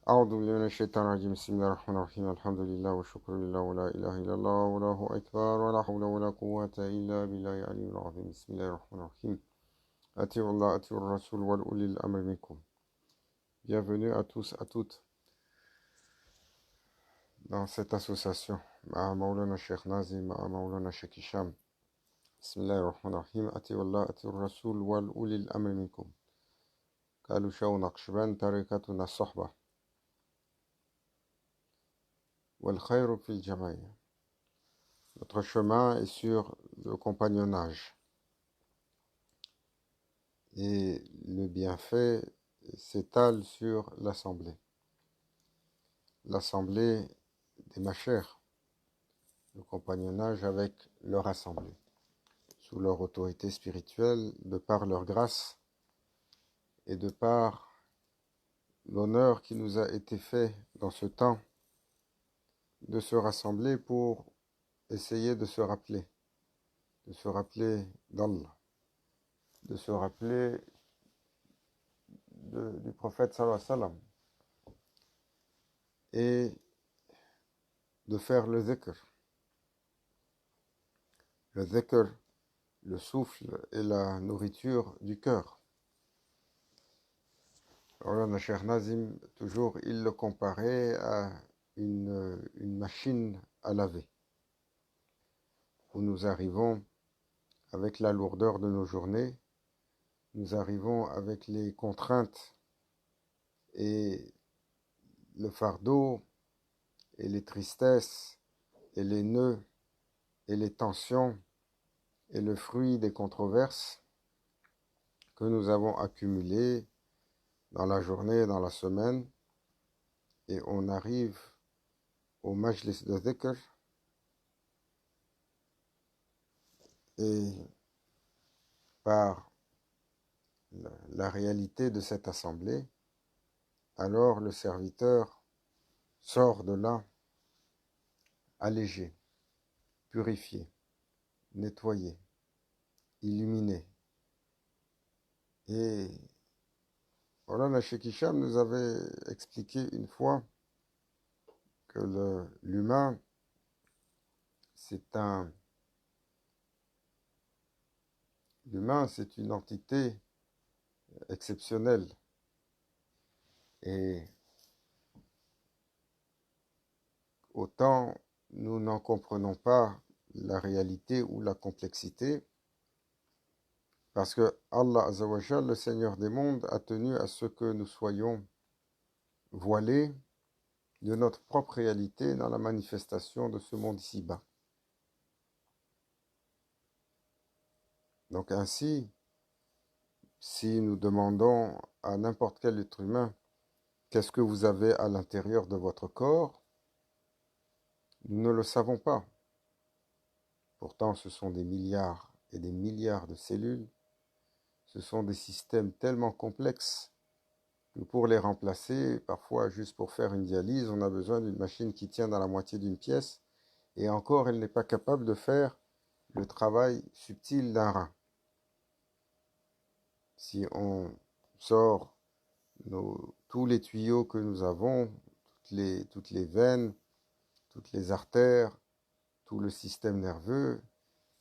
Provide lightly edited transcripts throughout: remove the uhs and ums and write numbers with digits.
أعوذ بالله من الشيطان الرجيم بسم الله الرحمن الرحيم الحمد لله والشكر لله ولا إله إلا الله والله أكبر ولا حول ولا قوة إلا بالله العلي العظيم بسم الله الرحمن الرحيم أطيعوا الله أطيعوا الرسول وأولي الأمر منكم. Bienvenue à tous, à toutes dans cette association. مع مولانا الشيخ نازي مع مولانا الشيخ هشام. بسم الله الرحمن الرحيم أطيعوا الله أطيعوا الرسول وأولي الأمر منكم. قالوا شو نقشبان طريقتنا الصحبة والخير في الجماعة. Notre chemin est sur le compagnonnage et le bienfait s'étale sur l'assemblée. L'assemblée des machères, le compagnonnage avec leur assemblée, sous leur autorité spirituelle, de par leur grâce et de par l'honneur qui nous a été fait dans ce temps de se rassembler pour essayer de se rappeler d'Allah, de se rappeler du prophète sallallahu alayhi wa sallam et de faire le zikr. Le zikr, le souffle et la nourriture du cœur. Alors là, Cheikh Nazim, toujours, il le comparait à une machine à laver, où nous arrivons avec la lourdeur de nos journées, nous arrivons avec les contraintes et le fardeau et les tristesses et les nœuds et les tensions et le fruit des controverses que nous avons accumulés dans la journée, dans la semaine, et on arrive au majlis de dhikr et par la réalité de cette assemblée, alors le serviteur sort de là allégé, purifié, nettoyé, illuminé. Et voilà, le Cheikh Hicham nous avait expliqué une fois que l'humain, l'humain, c'est une entité exceptionnelle. Et autant nous n'en comprenons pas la réalité ou la complexité, parce que Allah Azzawajal, le Seigneur des mondes, a tenu à ce que nous soyons voilés de notre propre réalité dans la manifestation de ce monde ici-bas. Donc ainsi, si nous demandons à n'importe quel être humain qu'est-ce que vous avez à l'intérieur de votre corps, nous ne le savons pas. Pourtant, ce sont des milliards et des milliards de cellules. Ce sont des systèmes tellement complexes que pour les remplacer, parfois juste pour faire une dialyse, on a besoin d'une machine qui tient dans la moitié d'une pièce, et encore, elle n'est pas capable de faire le travail subtil d'un rein. Si on sort tous les tuyaux que nous avons, toutes les veines, toutes les artères, tout le système nerveux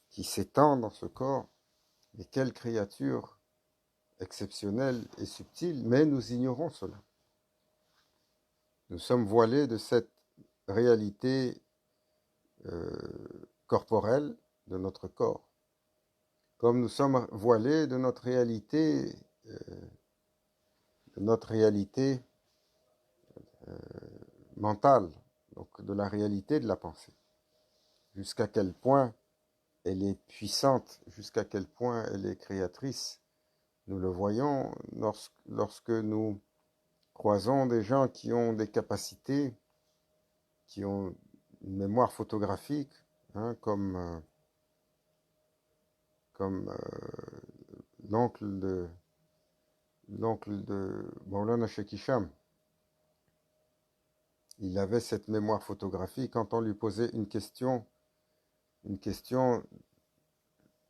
qui s'étend dans ce corps, mais quelle créature exceptionnelle et subtile, mais nous ignorons cela. Nous sommes voilés de cette réalité corporelle de notre corps, comme nous sommes voilés de notre réalité mentale, donc de la réalité de la pensée. Jusqu'à quel point elle est puissante, jusqu'à quel point elle est créatrice. Nous le voyons lorsque nous croisons des gens qui ont des capacités, qui ont une mémoire photographique, hein, comme l'oncle de Maulana Cheikh Hicham. Il avait cette mémoire photographique. Quand on lui posait une question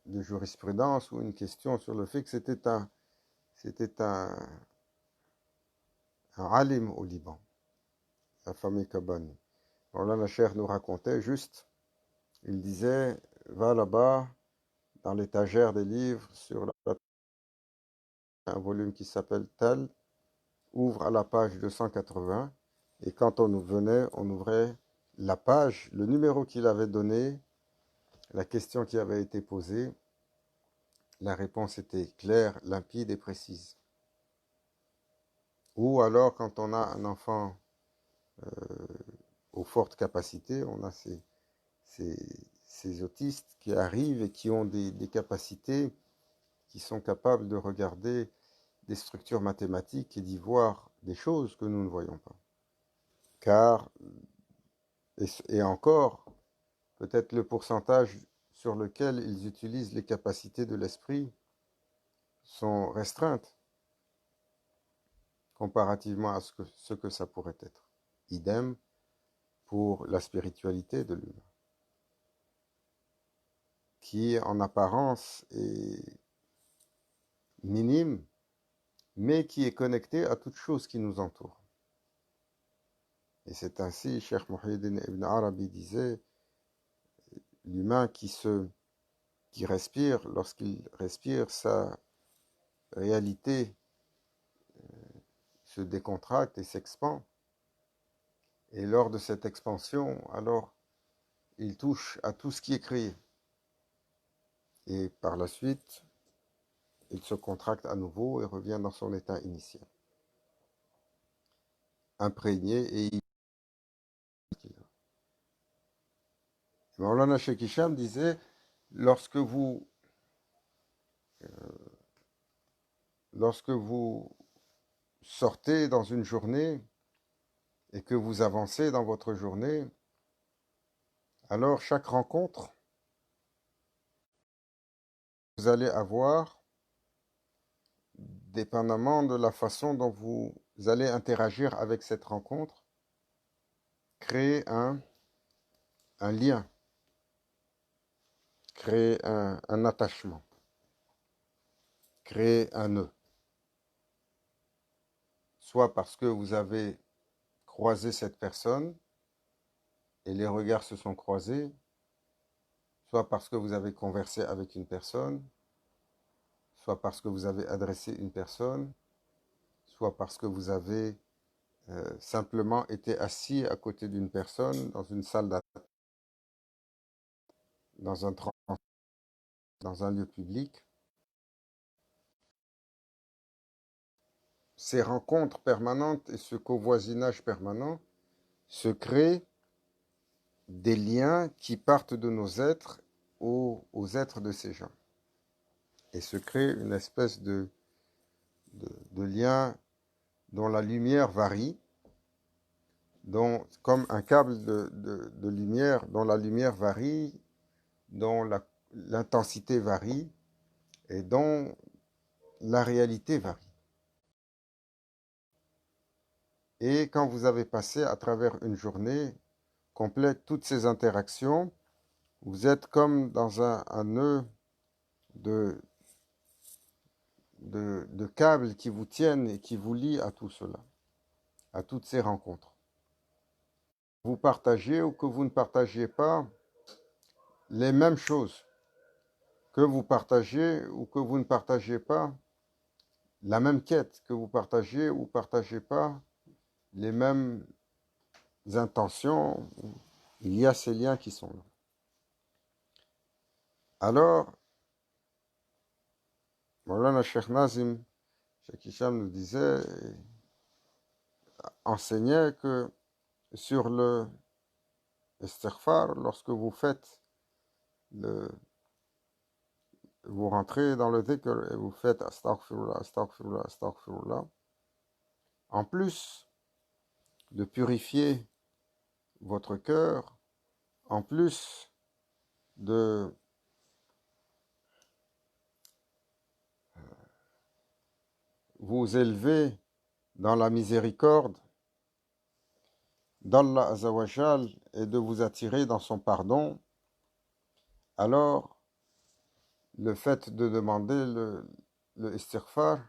de jurisprudence ou une question sur le fait que c'était un alim au Liban. affamé Kabani. Alors là, la chair nous racontait juste, il disait, va là-bas, dans l'étagère des livres, sur un volume qui s'appelle Tel, ouvre à la page 280, et quand on venait, on ouvrait la page, le numéro qu'il avait donné, la question qui avait été posée, la réponse était claire, limpide et précise. Ou alors, quand on a un enfant aux fortes capacités, on a ces autistes qui arrivent et qui ont des capacités qui sont capables de regarder des structures mathématiques et d'y voir des choses que nous ne voyons pas. Car, et encore, peut-être le pourcentage sur lequel ils utilisent les capacités de l'esprit sont restreintes comparativement à ce que ça pourrait être. Idem pour la spiritualité de l'humain, qui en apparence est minime, mais qui est connectée à toute chose qui nous entoure. Et c'est ainsi, Cheikh Muhyiddin Ibn Arabi disait, l'humain qui respire, lorsqu'il respire, sa réalité se décontracte et s'expand. Et lors de cette expansion, alors, il touche à tout ce qui est créé. Et par la suite, il se contracte à nouveau et revient dans son état initial. Imprégné et Maulana Sheikh Hisham disait, lorsque vous sortez dans une journée et que vous avancez dans votre journée, alors chaque rencontre, vous allez avoir, dépendamment de la façon dont vous allez interagir avec cette rencontre, créer un lien, créer un attachement, créer un nœud. Soit parce que vous avez croisé cette personne et les regards se sont croisés, soit parce que vous avez conversé avec une personne, soit parce que vous avez adressé une personne, soit parce que vous avez simplement été assis à côté d'une personne dans une salle d'attente, dans dans un lieu public. Ces rencontres permanentes et ce covoisinage permanent se créent des liens qui partent de nos êtres aux êtres de ces gens. Et se crée une espèce de lien dont la lumière varie, comme un câble de lumière dont la lumière varie, dont l'intensité varie et dont la réalité varie. Et quand vous avez passé à travers une journée complète toutes ces interactions, vous êtes comme dans un nœud de câbles qui vous tiennent et qui vous lient à tout cela, à toutes ces rencontres. Vous partagez ou que vous ne partagez pas les mêmes choses, que vous partagez ou que vous ne partagez pas la même quête, que vous partagez ou ne partagez pas les mêmes intentions, il y a ces liens qui sont là. Alors, Maulana Cheikh Nazim, Cheikh Hisham nous disait, enseignait que sur le istighfar, lorsque vous faites vous rentrez dans le dhikr et vous faites astaghfirullah, astaghfirullah, astaghfirullah, en plus de purifier votre cœur, en plus de vous élever dans la miséricorde d'Allah Azawajal et de vous attirer dans son pardon, alors le fait de demander le istighfar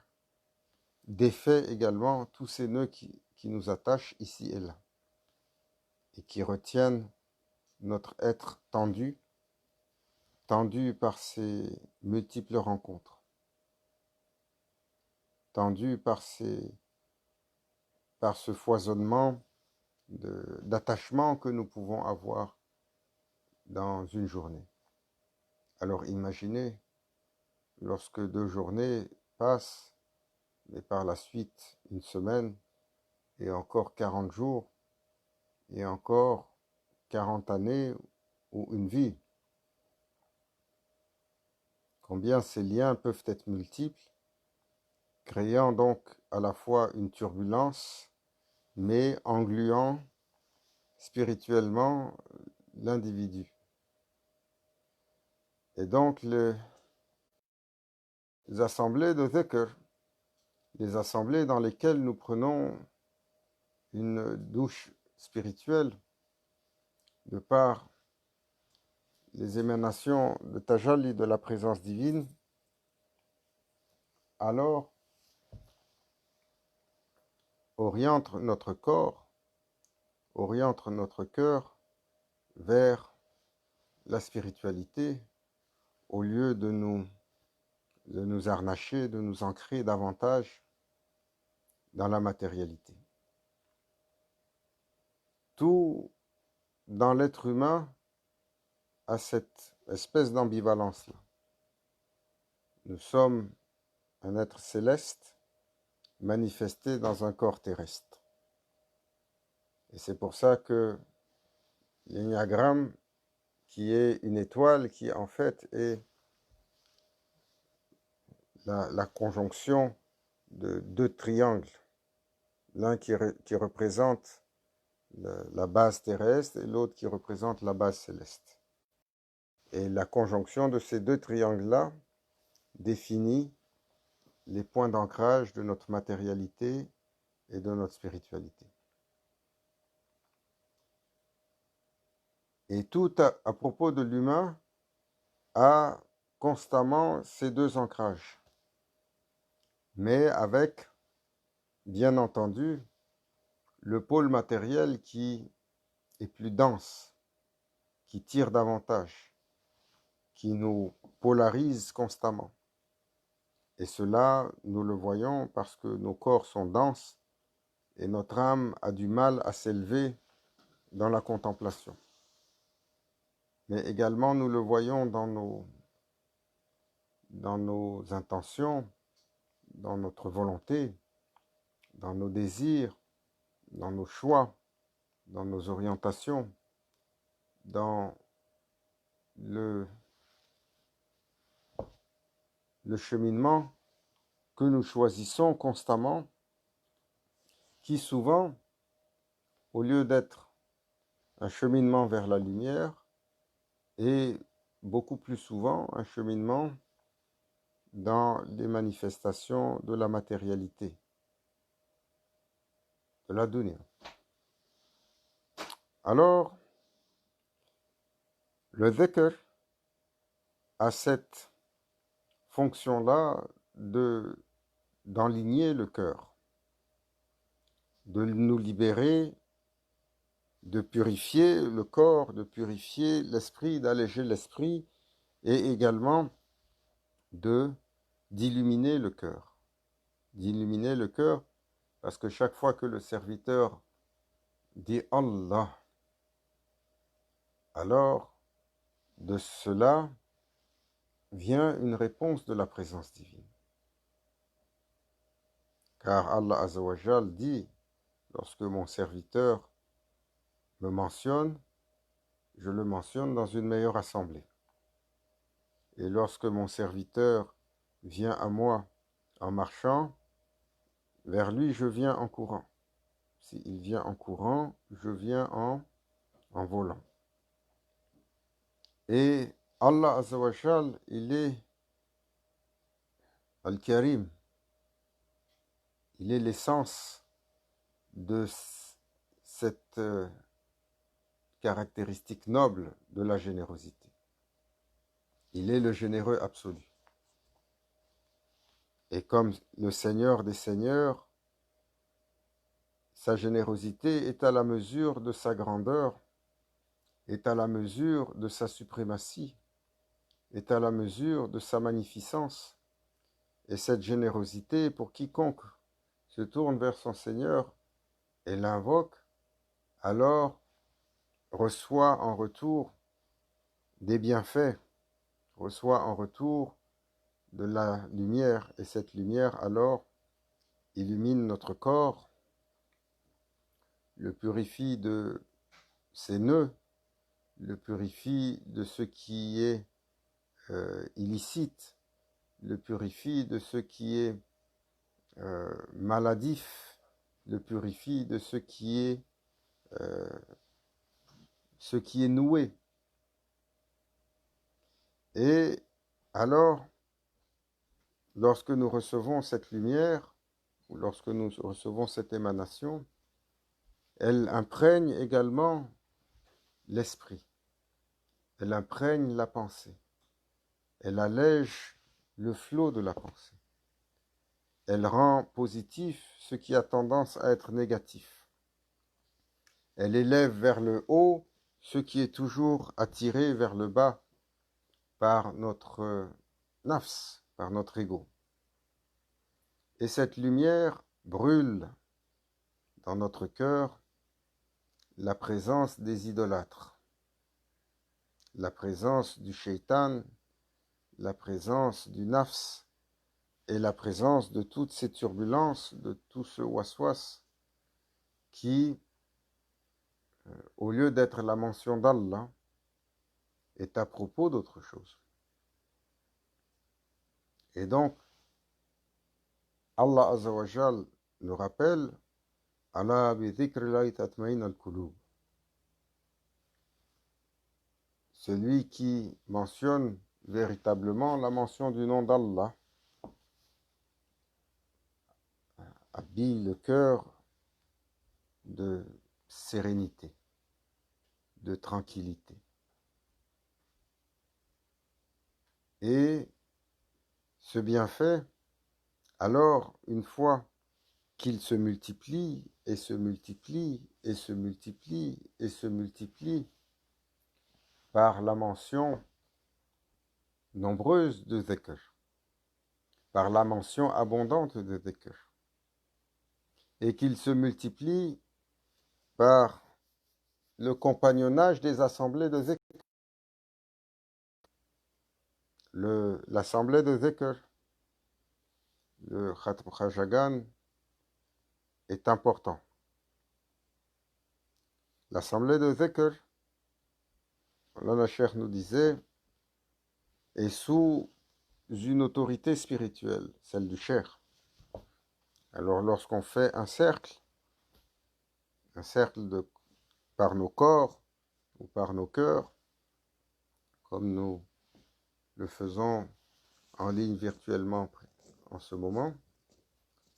défait également tous ces nœuds qui nous attachent ici et là. et qui retiennent notre être tendu, tendu par ces multiples rencontres, tendu par ce foisonnement d'attachement que nous pouvons avoir dans une journée. Alors imaginez, lorsque 2 journées passent, mais par la suite une semaine, et encore 40 jours, et encore 40 années ou une vie. Combien ces liens peuvent être multiples, créant donc à la fois une turbulence, mais engluant spirituellement l'individu. Et donc les assemblées de dhikr, les assemblées dans lesquelles nous prenons une douche spirituelle de par les émanations de tajalli de la présence divine, alors oriente notre corps, oriente notre cœur vers la spiritualité au lieu de nous harnacher, de nous ancrer davantage dans la matérialité. Tout dans l'être humain a cette espèce d'ambivalence-là. Nous sommes un être céleste manifesté dans un corps terrestre. Et c'est pour ça que l'énéagramme, qui est une étoile, qui en fait est la conjonction de 2 triangles, l'un qui représente la base terrestre et l'autre qui représente la base céleste. Et la conjonction de ces 2 triangles-là définit les points d'ancrage de notre matérialité et de notre spiritualité. Et tout à propos de l'humain a constamment ces 2 ancrages, mais avec, bien entendu, le pôle matériel qui est plus dense, qui tire davantage, qui nous polarise constamment. Et cela, nous le voyons parce que nos corps sont denses et notre âme a du mal à s'élever dans la contemplation. Mais également, nous le voyons dans nos intentions, dans notre volonté, dans nos désirs, dans nos choix, dans nos orientations, dans le cheminement que nous choisissons constamment, qui souvent, au lieu d'être un cheminement vers la lumière, est beaucoup plus souvent un cheminement dans les manifestations de la matérialité, de la dunya. Alors, le dhikr a cette fonction-là d'enligner le cœur, de nous libérer, de purifier le corps, de purifier l'esprit, d'alléger l'esprit, et également d'illuminer le cœur. D'illuminer le cœur, parce que chaque fois que le serviteur dit Allah, alors de cela vient une réponse de la présence divine. Car Allah Azzawajal dit, lorsque mon serviteur me mentionne, je le mentionne dans une meilleure assemblée. Et lorsque mon serviteur vient à moi en marchant, vers lui je viens en courant. S'il vient en courant, je viens en volant. Et Allah Azzawajal, il est Al-Karim. Il est l'essence de cette caractéristique noble de la générosité. Il est le généreux absolu. Et comme le Seigneur des Seigneurs, sa générosité est à la mesure de sa grandeur, est à la mesure de sa suprématie, est à la mesure de sa magnificence. Et cette générosité, pour quiconque se tourne vers son Seigneur et l'invoque, alors reçoit en retour des bienfaits, reçoit en retour de la lumière, et cette lumière alors illumine notre corps, le purifie de ses nœuds, le purifie de ce qui est illicite, le purifie de ce qui est maladif, le purifie de ce qui est noué. Et alors, lorsque nous recevons cette lumière, ou lorsque nous recevons cette émanation, elle imprègne également l'esprit, elle imprègne la pensée, elle allège le flot de la pensée, elle rend positif ce qui a tendance à être négatif, elle élève vers le haut ce qui est toujours attiré vers le bas par notre nafs, par notre ego. Et cette lumière brûle dans notre cœur la présence des idolâtres, la présence du shaitan, la présence du nafs et la présence de toutes ces turbulences, de tout ce waswas qui, au lieu d'être la mention d'Allah, est à propos d'autre chose. Et donc, Allah Azza wa Jal nous rappelle Ala bi dhikrillahi tatmain al-qulub. Celui qui mentionne véritablement la mention du nom d'Allah habille le cœur de sérénité, de tranquillité. Et ce bienfait, alors, une fois qu'il se multiplie, et se multiplie, et se multiplie, et se multiplie, par la mention nombreuse de dhikr, par la mention abondante de dhikr, et qu'il se multiplie par le compagnonnage des assemblées de dhikr. L'assemblée de dhikr, le Khatm Khajagan, est important. L'assemblée de dhikr, Lana Cheikh nous disait, est sous une autorité spirituelle, celle du Cheikh. Alors lorsqu'on fait un cercle par nos corps ou par nos cœurs, comme nous le faisons en ligne virtuellement en ce moment,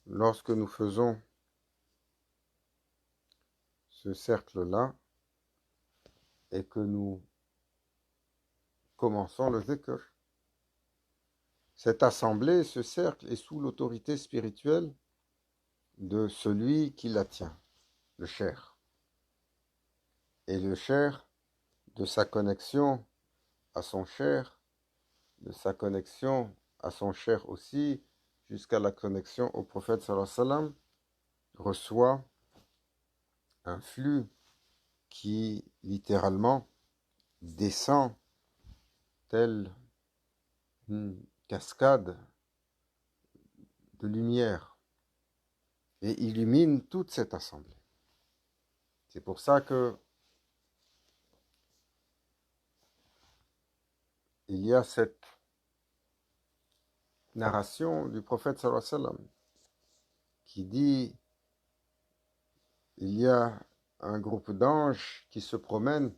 lorsque nous faisons ce cercle-là et que nous commençons le dhikr, cette assemblée, ce cercle est sous l'autorité spirituelle de celui qui la tient, le Cheikh. Et le Cheikh, de sa connexion à son Cheikh, de sa connexion à son Cheikh aussi, jusqu'à la connexion au prophète sallallahu alayhi wa sallam, reçoit un flux qui littéralement descend telle une cascade de lumière et illumine toute cette assemblée. C'est pour ça que il y a cette narration du prophète sallallahu alayhi wa sallam qui dit il y a un groupe d'anges qui se promènent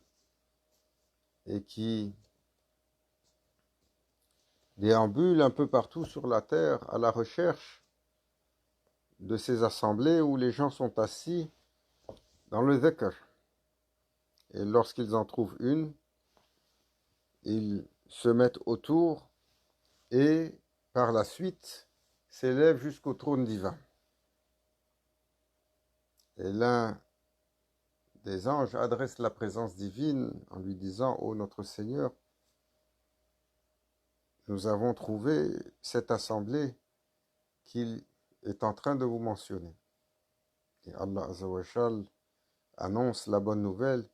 et qui déambulent un peu partout sur la terre à la recherche de ces assemblées où les gens sont assis dans le dhikr. Et lorsqu'ils en trouvent une, ils se mettent autour et par la suite s'élèvent jusqu'au trône divin. Et l'un des anges adresse la présence divine en lui disant: Ô notre Seigneur, nous avons trouvé cette assemblée qu'il est en train de vous mentionner. Et Allah Azza wa Jal annonce la bonne nouvelle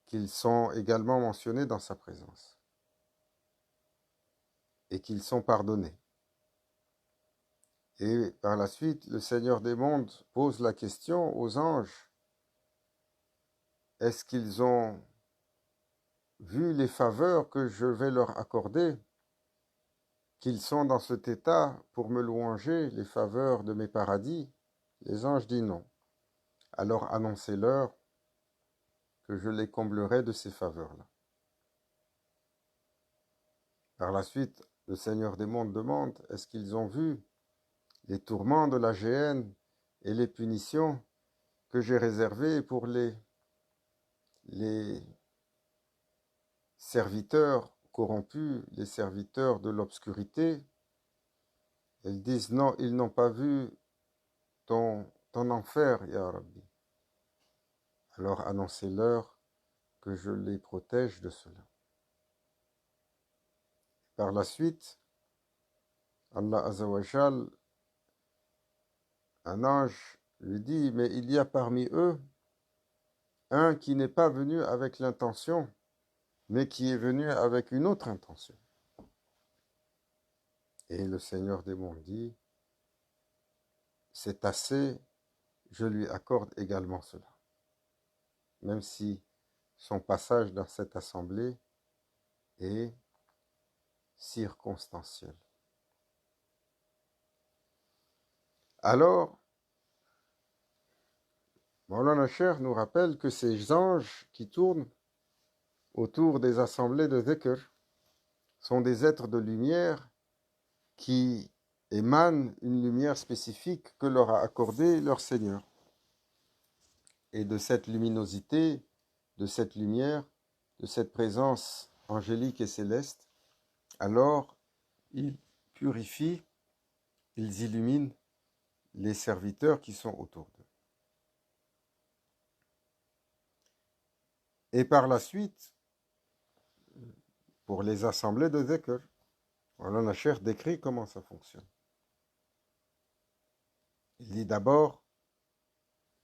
qu'ils sont également mentionnés dans sa présence et qu'ils sont pardonnés. Et par la suite, le Seigneur des mondes pose la question aux anges: est-ce qu'ils ont vu les faveurs que je vais leur accorder, qu'ils sont dans cet état pour me louanger les faveurs de mes paradis? Les anges disent non. Alors annoncez-leur que je les comblerai de ces faveurs-là. Par la suite, le Seigneur des mondes demande: est-ce qu'ils ont vu les tourments de la géhenne et les punitions que j'ai réservées pour les serviteurs corrompus, les serviteurs de l'obscurité? Ils disent non, ils n'ont pas vu ton enfer, Ya Rabbi. Alors annoncez-leur que je les protège de cela. Par la suite, Allah Azza wa Jal, un ange lui dit: mais il y a parmi eux un qui n'est pas venu avec l'intention, mais qui est venu avec une autre intention. Et le Seigneur des mondes dit: c'est assez, je lui accorde également cela. Même si son passage dans cette assemblée est circonstanciel. Alors, Maulana Cheikh nous rappelle que ces anges qui tournent autour des assemblées de dhikr sont des êtres de lumière qui émanent une lumière spécifique que leur a accordée leur Seigneur. Et de cette luminosité, de cette lumière, de cette présence angélique et céleste, alors ils purifient, ils illuminent les serviteurs qui sont autour d'eux. Et par la suite, pour les assemblées de dhikr, Maulana Cheikh décrit comment ça fonctionne. Il dit d'abord: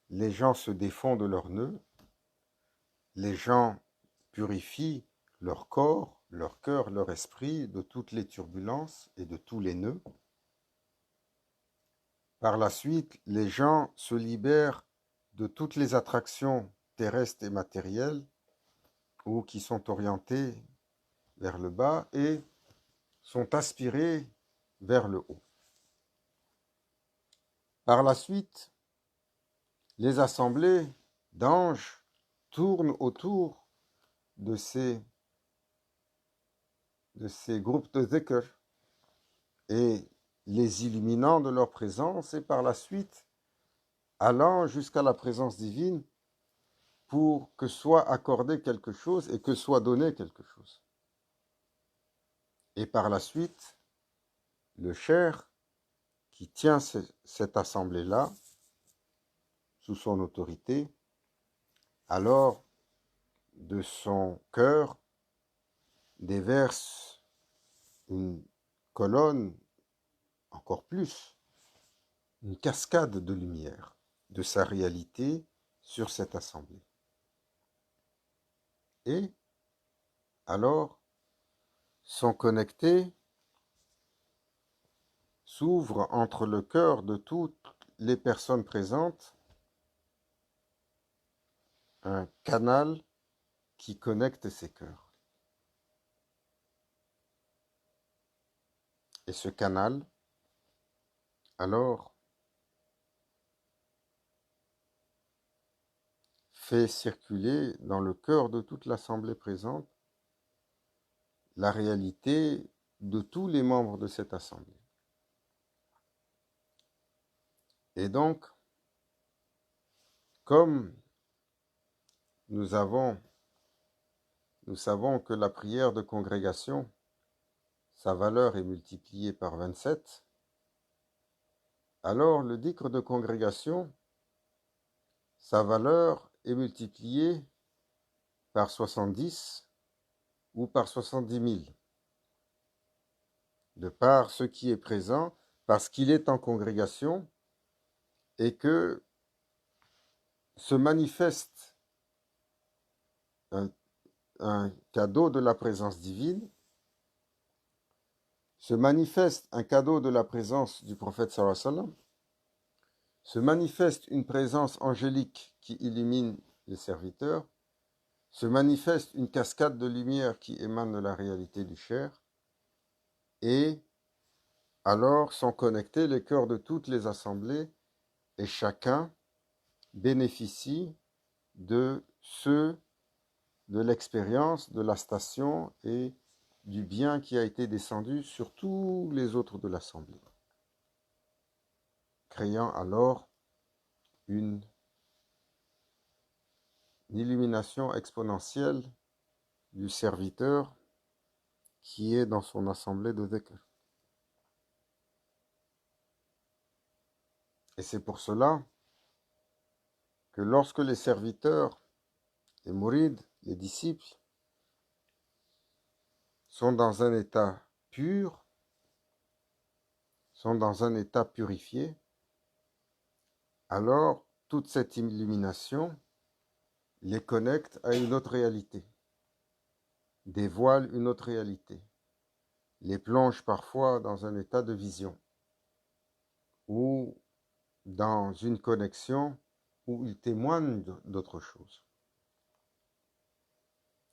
les gens se défont de leurs nœuds, les gens purifient leur corps, leur cœur, leur esprit de toutes les turbulences et de tous les nœuds. Par la suite, les gens se libèrent de toutes les attractions terrestres et matérielles ou qui sont orientées vers le bas et sont aspirés vers le haut. Par la suite, les assemblées d'anges tournent autour de ces groupes de dhikr et les illuminant de leur présence, et par la suite allant jusqu'à la présence divine pour que soit accordé quelque chose et que soit donné quelque chose. Et par la suite, le cheikh qui tient cette assemblée-là sous son autorité, alors de son cœur déverse une colonne, encore plus, une cascade de lumière de sa réalité sur cette assemblée. Et alors sont connectés, s'ouvre entre le cœur de toutes les personnes présentes un canal qui connecte ces cœurs. Et ce canal, alors, fait circuler dans le cœur de toute l'assemblée présente la réalité de tous les membres de cette assemblée. Et donc, comme nous savons que la prière de congrégation, sa valeur est multipliée par 27, alors le dhikr de congrégation sa valeur est multipliée par 70 ou par 70 000, de par ce qui est présent, parce qu'il est en congrégation et que se manifeste un cadeau de la présence divine, se manifeste un cadeau de la présence du prophète sallallahu alayhi wa sallam, se manifeste une présence angélique qui illumine les serviteurs, se manifeste une cascade de lumière qui émane de la réalité du cher, et alors sont connectés les cœurs de toutes les assemblées et chacun bénéficie de l'expérience, de la station et du bien qui a été descendu sur tous les autres de l'assemblée, créant alors une illumination exponentielle du serviteur qui est dans son assemblée de dhikr. Et c'est pour cela que lorsque les serviteurs, les mourides, les disciples, sont dans un état pur, sont dans un état purifié, alors toute cette illumination les connecte à une autre réalité, dévoile une autre réalité, les plonge parfois dans un état de vision ou dans une connexion où ils témoignent d'autre chose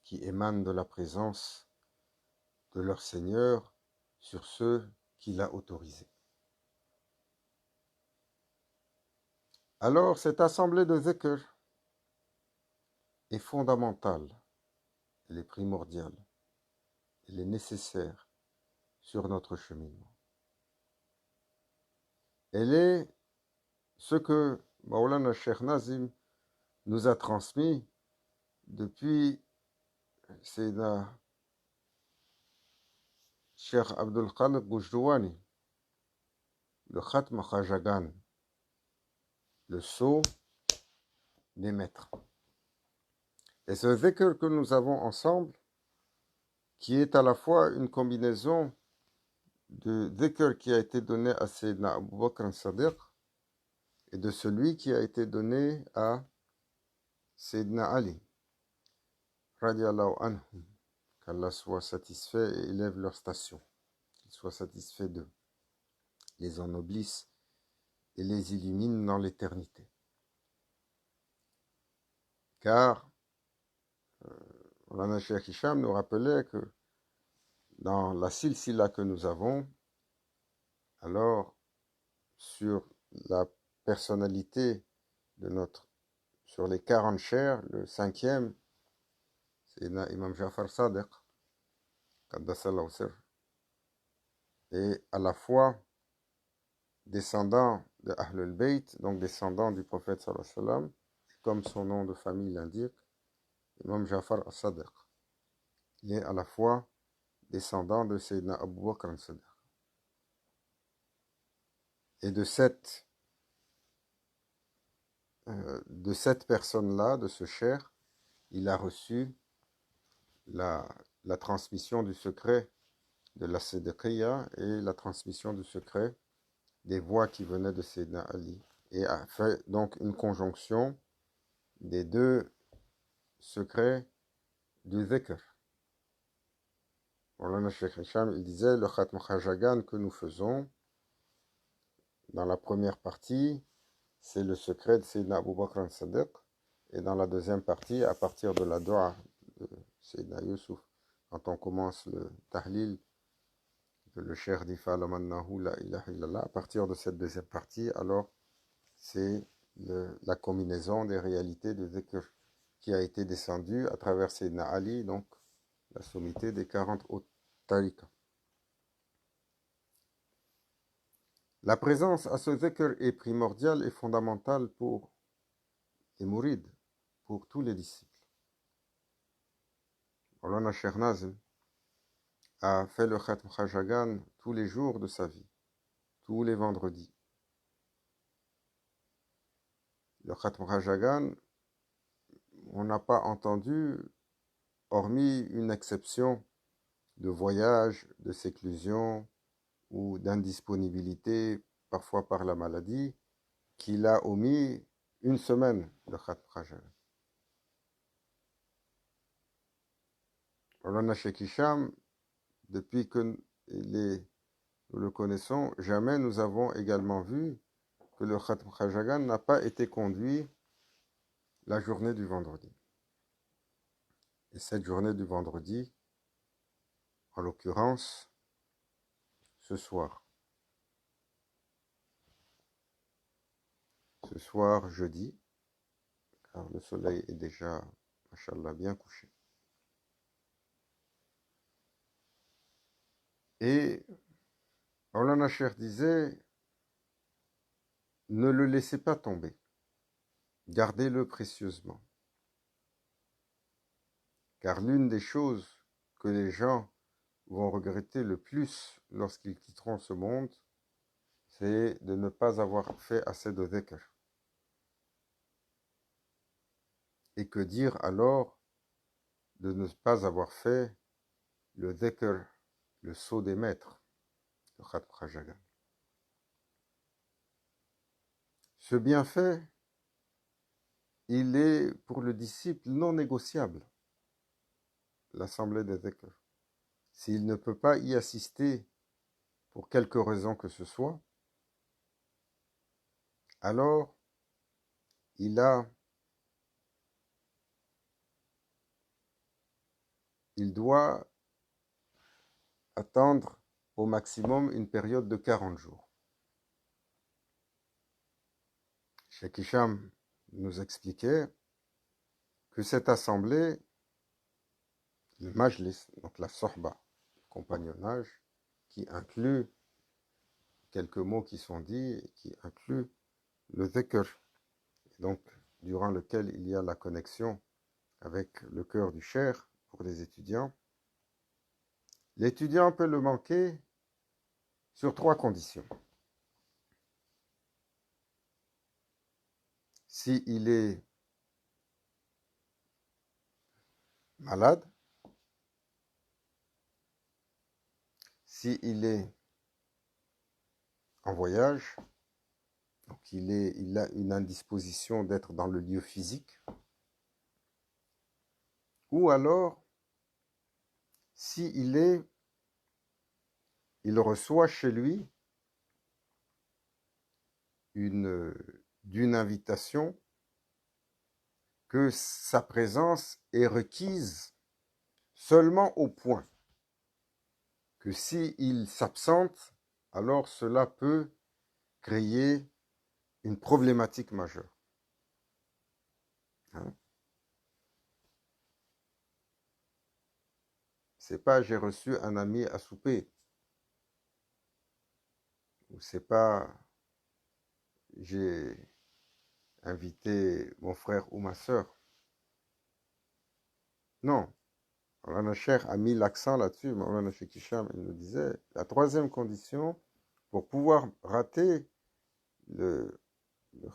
qui émane de la présence de leur Seigneur sur ceux qu'il a autorisés. Alors cette assemblée de dhikr est fondamentale, elle est primordiale, elle est nécessaire sur notre cheminement. Elle est ce que Maulana Cheikh Nazim nous a transmis depuis Sayyidina Cheikh Abdul Qadir Bujdouani, le Khatm Khajagan, le sceau des maîtres. Et ce dhikr que nous avons ensemble, qui est à la fois une combinaison de dhikr qui a été donné à Sayyidina Abu Bakr Sadiq et de celui qui a été donné à Sayyidina Ali, radiallahu anhum, qu'Allah soit satisfait et élève leur station, qu'il soit satisfait d'eux, les ennoblisse et les illumine dans l'éternité. Car Mawlana Cheikh Hicham nous rappelait que dans la silsila que nous avons, alors sur la personnalité de sur les 40 chers, le 5e, c'est Imam Jafar Sadiq, Qaddasallahu sirr, et à la fois descendant de Ahlul Bayt, donc descendant du prophète sallallahu alayhi wa sallam, comme son nom de famille l'indique, Imam Jafar Sadiq. Il est à la fois descendant de Sayyidina Abu Bakr Sadiq. Et de cette personne-là, de ce cher, il a reçu la transmission du secret de la Siddiqiyya et la transmission du secret des voix qui venaient de Sayyidina Ali, et a fait donc une conjonction des deux secrets du dhikr. Mawlana Cheikh Hicham, il disait, le Khatm Khajagan que nous faisons, dans la première partie, c'est le secret de Sayyidina Abu Bakr Sadiq, et dans la deuxième partie, à partir de la dua de Sayyidina Yusuf, quand on commence le tahlil, que le Cheikh dit Fa'alamannahu la ilaha illallah, à partir de cette deuxième partie, alors c'est la combinaison des réalités de dhikr qui a été descendue à travers Sayyidina Ali, donc la sommité des 40 autres tariqas. La présence à ce dhikr est primordiale et fondamentale pour les mourides, pour tous les disciples. Mawlana Cheikh Nazim a fait le Khatm Khajagan tous les jours de sa vie, tous les vendredis. le Khatm Rajagan, on n'a pas entendu, hormis une exception de voyage, de séclusion ou d'indisponibilité, parfois par la maladie, qu'il a omis une semaine, le Khatm Rajagan. Maulana Cheikh Hicham, depuis que nous le connaissons, jamais nous avons également vu que le Khatm Rajagan n'a pas été conduit la journée du vendredi. Et cette journée du vendredi, en l'occurrence, ce soir, jeudi, car le soleil est déjà, machallah, bien couché. Et Maulana Cheikh disait, ne le laissez pas tomber, gardez-le précieusement. Car l'une des choses que les gens vont regretter le plus lorsqu'ils quitteront ce monde, c'est de ne pas avoir fait assez de dhikr. Et que dire alors de ne pas avoir fait le dhikr, le sceau des maîtres, le Khatm Rajagan. Ce bienfait, il est pour le disciple non négociable, l'assemblée des dhikr. S'il ne peut pas y assister pour quelque raison que ce soit, alors il doit attendre au maximum une période de 40 jours. Cheikh Hicham nous expliquait que cette assemblée, le majlis, donc la sohba, le compagnonnage, qui inclut quelques mots qui sont dits, et qui inclut le dhikr, donc durant lequel il y a la connexion avec le cœur du cher pour les étudiants. L'étudiant peut le manquer sur 3 conditions. S'il est malade, s'il est en voyage, donc il a une indisposition d'être dans le lieu physique, ou alors s'il reçoit chez lui d'une invitation que sa présence est requise seulement au point que s'il s'absente, alors cela peut créer une problématique majeure. Hein? C'est pas j'ai reçu un ami à souper, ou c'est pas j'ai invité mon frère ou ma soeur. Non, Maulana Cheikh a mis l'accent là-dessus. Maulana Cheikh Hicham, il nous disait, la troisième condition pour pouvoir rater le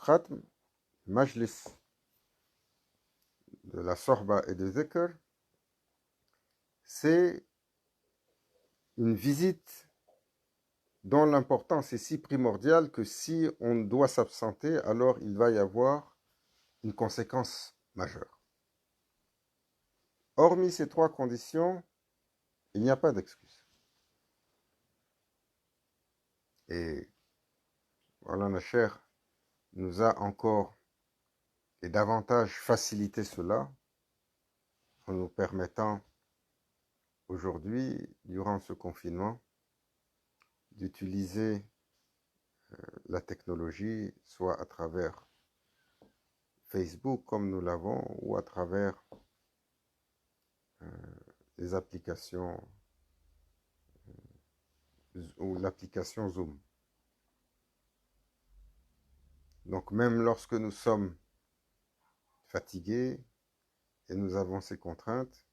khatm, le majlis de la sorba et de dhikr, c'est une visite dont l'importance est si primordiale que si on doit s'absenter, alors il va y avoir une conséquence majeure. Hormis ces 3 conditions, il n'y a pas d'excuse. Et Maulana Cheikh nous a encore et davantage facilité cela en nous permettant aujourd'hui, durant ce confinement, d'utiliser la technologie, soit à travers Facebook comme nous l'avons, ou à travers les applications ou l'application Zoom. Donc même lorsque nous sommes fatigués et nous avons ces contraintes,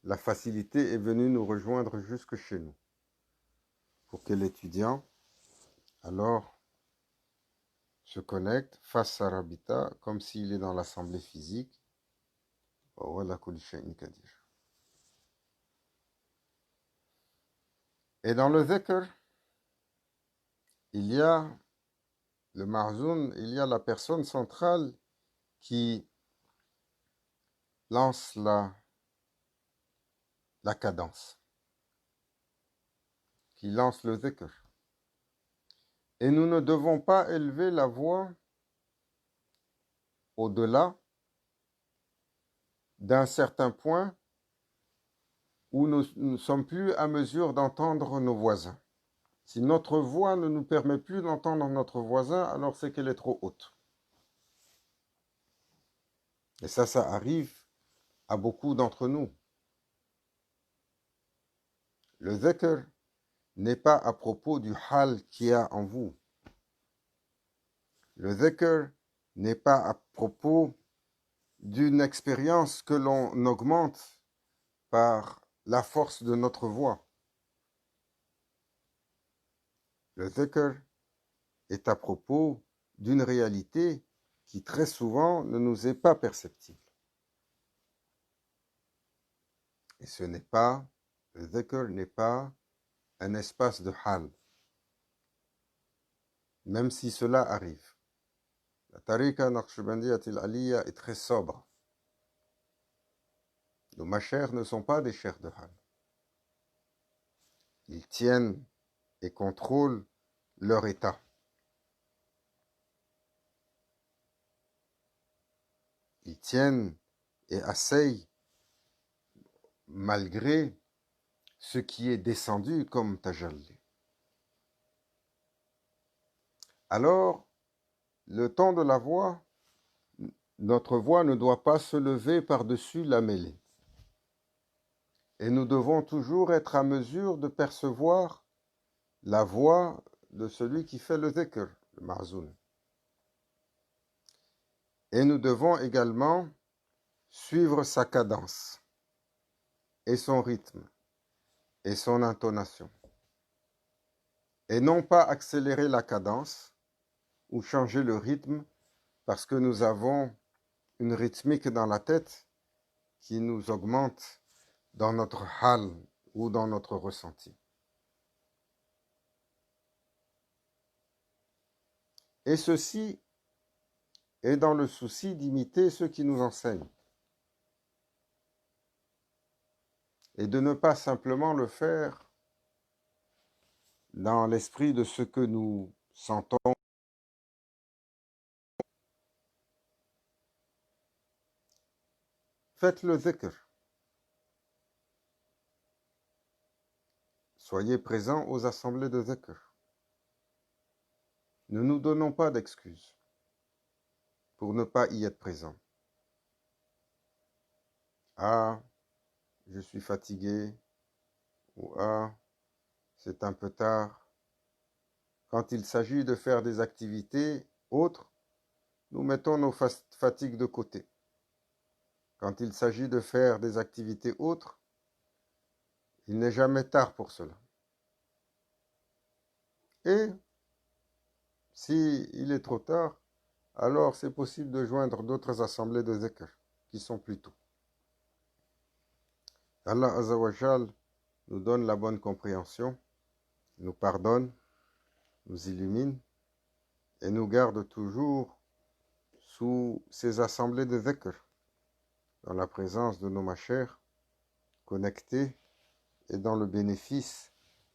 la facilité est venue nous rejoindre jusque chez nous pour que l'étudiant alors se connecte, fasse sa rabita, comme s'il est dans l'assemblée physique. Et dans le dhikr, il y a le marzoun, il y a la personne centrale qui lance la cadence, qui lance le dhikr. Et nous ne devons pas élever la voix au-delà d'un certain point où nous ne sommes plus à mesure d'entendre nos voisins. Si notre voix ne nous permet plus d'entendre notre voisin, alors c'est qu'elle est trop haute. Et ça arrive à beaucoup d'entre nous. Le dhikr n'est pas à propos du hal qu'il y a en vous. Le dhikr n'est pas à propos d'une expérience que l'on augmente par la force de notre voix. Le dhikr est à propos d'une réalité qui très souvent ne nous est pas perceptible. Et le dhikr n'est pas un espace de hal, même si cela arrive. La tariqa Naqshbandiyya al-Aliyya est très sobre. Nos mashayikh ne sont pas des cheikhs de hal. Ils tiennent et contrôlent leur état. Ils tiennent et essayent, malgré ce qui est descendu comme tajalli. Alors, le temps de la voix, notre voix ne doit pas se lever par-dessus la mêlée. Et nous devons toujours être à mesure de percevoir la voix de celui qui fait le dhikr, le marzoun. Et nous devons également suivre sa cadence et son rythme et son intonation. Et non pas accélérer la cadence ou changer le rythme parce que nous avons une rythmique dans la tête qui nous augmente dans notre hal ou dans notre ressenti. Et ceci est dans le souci d'imiter ceux qui nous enseignent et de ne pas simplement le faire dans l'esprit de ce que nous sentons. Faites le dhikr. Soyez présents aux assemblées de dhikr. Ne nous donnons pas d'excuses pour ne pas y être présents. Ah, je suis fatigué, ou ah, c'est un peu tard. Quand il s'agit de faire des activités autres, nous mettons nos fatigues de côté. Quand il s'agit de faire des activités autres, il n'est jamais tard pour cela. Et si il est trop tard, alors c'est possible de joindre d'autres assemblées de dhikr qui sont plus tôt. Allah Azza wa Jal nous donne la bonne compréhension, nous pardonne, nous illumine et nous garde toujours sous ces assemblées de dhikr, dans la présence de nos mashayikh, connectés et dans le bénéfice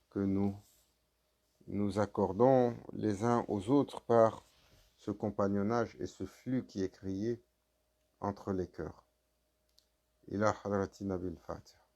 que nous accordons les uns aux autres par ce compagnonnage et ce flux qui est créé entre les cœurs. Ila hadrati Nabil Fatiha.